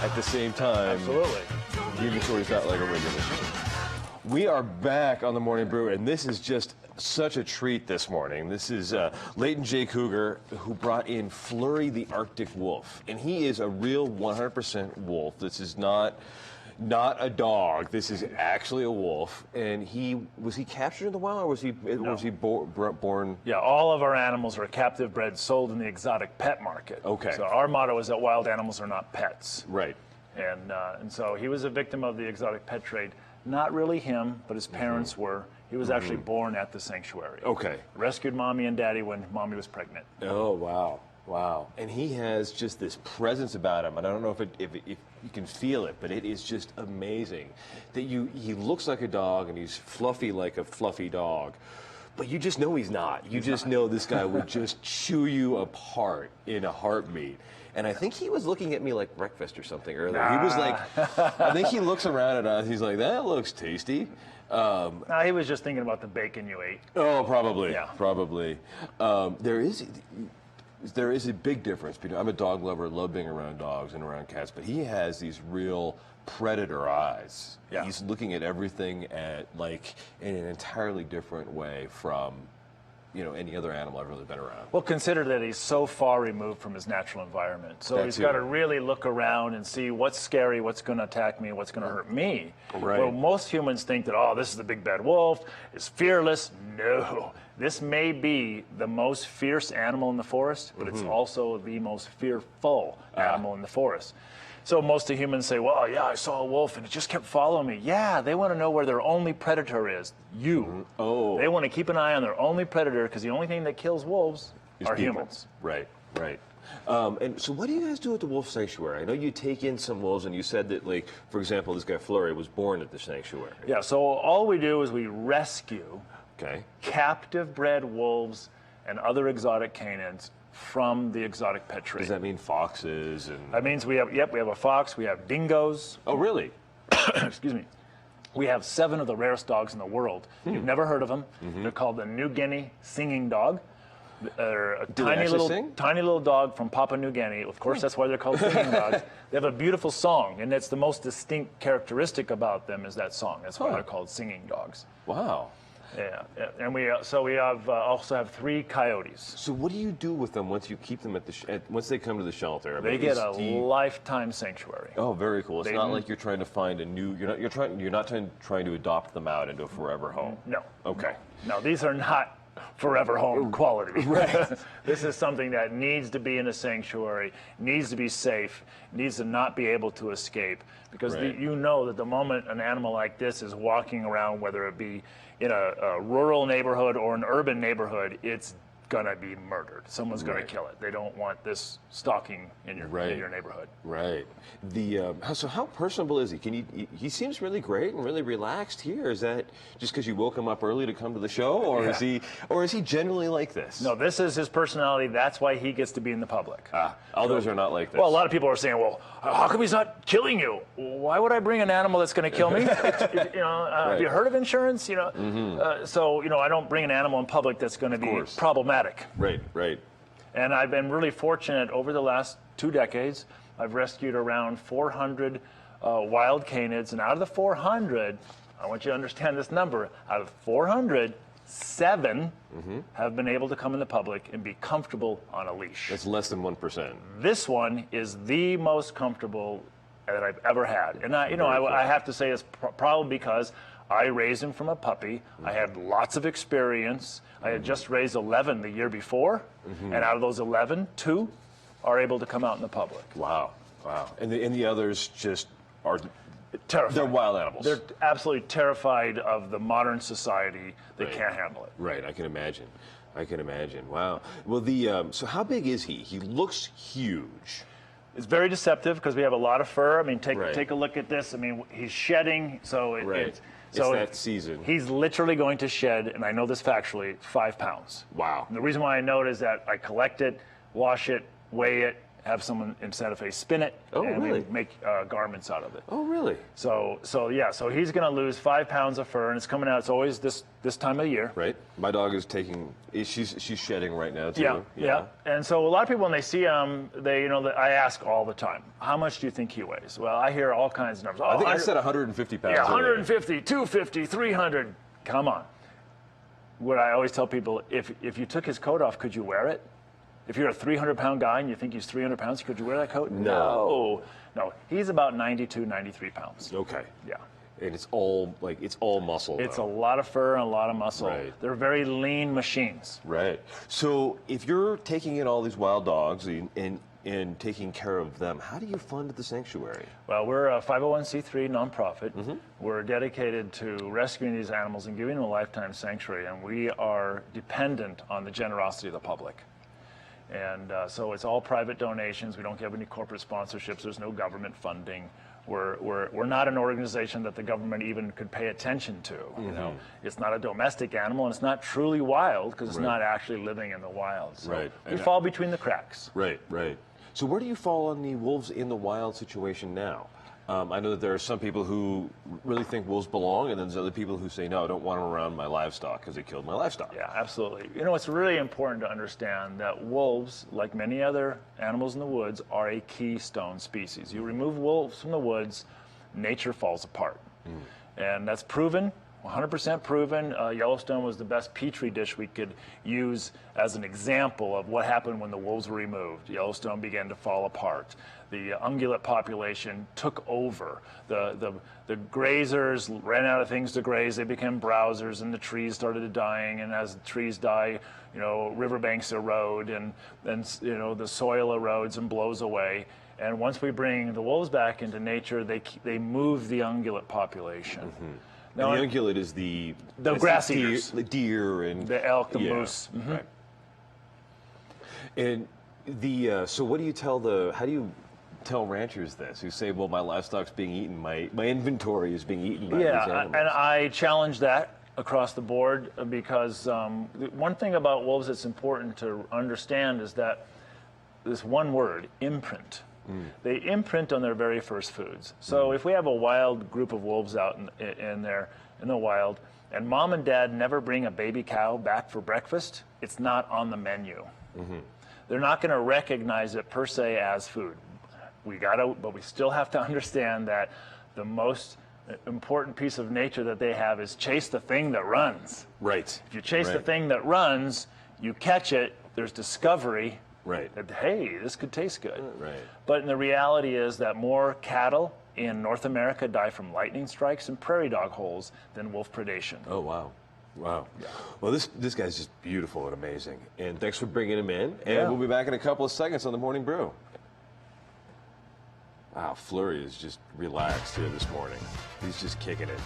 at the same time. Absolutely. The inventory is not like a regular. We are back on the Morning Brew, and this is just such a treat this morning. This is Leighton J. Cougar, who brought in Flurry the Arctic Wolf, and he is a real 100% wolf. This is not a dog. This is actually a wolf. And was he captured in the wild, or was he born? Yeah, all of our animals are captive bred, sold in the exotic pet market. Okay. So our motto is that wild animals are not pets. Right. And so he was a victim of the exotic pet trade. Not really him, but his parents were. He was actually born at the sanctuary. Okay. Rescued mommy and daddy when mommy was pregnant. Oh, wow. Wow. And he has just this presence about him. And I don't know if you can feel it, but it is just amazing that he looks like a dog and he's fluffy like a fluffy dog. But you just know he's not. You just know this guy would just chew you apart in a heartbeat. And I think he was looking at me like breakfast or something earlier. He was like, I think he looks around at us. He's like, that looks tasty. No, he was just thinking about the bacon you ate. Oh, probably. Yeah. Probably. There is a big difference between, I'm a dog lover, love being around dogs and around cats, but he has these real predator eyes. Yeah. He's looking at everything in an entirely different way from, any other animal I've really been around. Well, consider that he's so far removed from his natural environment. So he's got to really look around and see what's scary, what's going to attack me, what's going to hurt me. Right. Well, most humans think that, this is the big bad wolf, it's fearless. No. This may be the most fierce animal in the forest, but it's also the most fearful animal in the forest. So most of humans say, well, yeah, I saw a wolf and it just kept following me. Yeah, they want to know where their only predator is, you. Oh. They want to keep an eye on their only predator because the only thing that kills wolves are people. humans. Right, right. And so what do you guys do at the wolf sanctuary? I know you take in some wolves, and you said that, for example, this guy Flurry was born at the sanctuary. Yeah, so all we do is we rescue captive bred wolves and other exotic canines from the exotic pet trade. Does that mean foxes? That means we have a fox, we have dingoes. Oh, really? Excuse me. We have 7 of the rarest dogs in the world. You've never heard of them. They're called the New Guinea singing dog. They're a tiny little dog from Papua New Guinea. Of course, that's why they're called singing dogs. They have a beautiful song, and that's the most distinct characteristic about them is that song. That's why they're called singing dogs. Wow. Yeah, and we also have 3 coyotes. So what do you do with them once you keep them once they come to the shelter? They get a lifetime sanctuary. Oh, very cool. It's not like you're trying to find a new. You're not trying to adopt them out into a forever home. No. Okay. No, these are not forever home quality. Right. This is something that needs to be in a sanctuary, needs to be safe, needs to not be able to escape. Because you know that the moment an animal like this is walking around, whether it be in a rural neighborhood or an urban neighborhood, it's gonna be murdered. Someone's gonna kill it. They don't want this stalking in your neighborhood. Right. So how personable is he? He seems really great and really relaxed here. Is that just because you woke him up early to come to the show, or is he generally like this? No, this is his personality. That's why he gets to be in the public. Others are not like this. Well, a lot of people are saying, well, how come he's not killing you? Why would I bring an animal that's going to kill me? Have you heard of insurance? So I don't bring an animal in public that's going to be problematic. Right, right. And I've been really fortunate over the last 2 decades. I've rescued around 400 wild canids, and out of the 400, I want you to understand this number, out of 400, 7 have been able to come in the public and be comfortable on a leash. That's less than 1%. This one is the most comfortable that I've ever had. And I have to say it's probably because I raised him from a puppy. I had lots of experience. I had just raised 11 the year before, and out of those 11, 2 are able to come out in the public. Wow, wow. And the others just are terrified. They're wild animals. They're absolutely terrified of the modern society. They can't handle it. Right, I can imagine. Wow. Well, so how big is he? He looks huge. It's very deceptive because we have a lot of fur. I mean, take a look at this. I mean, he's shedding, so it's that season. He's literally going to shed, and I know this factually, 5 pounds. Wow. And the reason why I know it is that I collect it, wash it, weigh it, have someone in Santa Fe spin it, and really? we make garments out of it. Oh, really? So he's going to lose 5 pounds of fur, and it's coming out. It's always this time of year. Right. My dog is she's shedding right now too. Yeah. And so a lot of people, when they see him, I ask all the time, how much do you think he weighs? Well, I hear all kinds of numbers. I think I said 150 pounds. Yeah, 150, 250, 300. Come on. What I always tell people, if you took his coat off, could you wear it? If you're a 300-pound guy and you think he's 300 pounds, could you wear that coat? No. He's about 92, 93 pounds. Okay. Yeah. And it's all muscle. It's though. a lot of fur and a lot of muscle. Right. They're very lean machines. Right. So if you're taking in all these wild dogs and taking care of them, how do you fund the sanctuary? Well, we're a 501c3 nonprofit. Mm-hmm. We're dedicated to rescuing these animals and giving them a lifetime sanctuary, and we are dependent on the generosity of the public. And so it's all private donations. We don't have any corporate sponsorships. There's no government funding. We're not an organization that the government even could pay attention to. You know, it's not a domestic animal, and it's not truly wild because it's not actually living in the wild. So we fall between the cracks. Right. So where do you fall on the wolves in the wild situation now? I know that there are some people who really think wolves belong, and then there's other people who say, no, I don't want them around my livestock because they killed my livestock. Yeah, absolutely. You know, it's really important to understand that wolves, like many other animals in the woods, are a keystone species. You remove wolves from the woods, nature falls apart. And that's proven, 100% proven. Yellowstone was the best petri dish we could use as an example of what happened when the wolves were removed. Yellowstone began to fall apart. The ungulate population took over. The grazers ran out of things to graze. They became browsers, and the trees started dying. And as the trees die, riverbanks erode, and the soil erodes and blows away. And once we bring the wolves back into nature, they move the ungulate population. Now, the ungulate is the grass eaters, the deer and the elk, the moose. Right. And so what do you how do you tell ranchers this who say, well, my livestock's being eaten, my inventory is being eaten by these animals? And I challenge that across the board because one thing about wolves that's important to understand is that this one word, imprint. They imprint on their very first foods. So if we have a wild group of wolves out in the wild, and mom and dad never bring a baby cow back for breakfast, it's not on the menu. They're not going to recognize it per se as food. But we still have to understand that the most important piece of nature that they have is chase the thing that runs. Right. If you chase the thing that runs, you catch it, there's discovery. Right. That, hey, this could taste good. Right. But the reality is that more cattle in North America die from lightning strikes and prairie dog holes than wolf predation. Oh, wow. Yeah. Well, this guy's just beautiful and amazing. And thanks for bringing him in. And we'll be back in a couple of seconds on the Morning Brew. Wow, Flurry is just relaxed here this morning. He's just kicking it.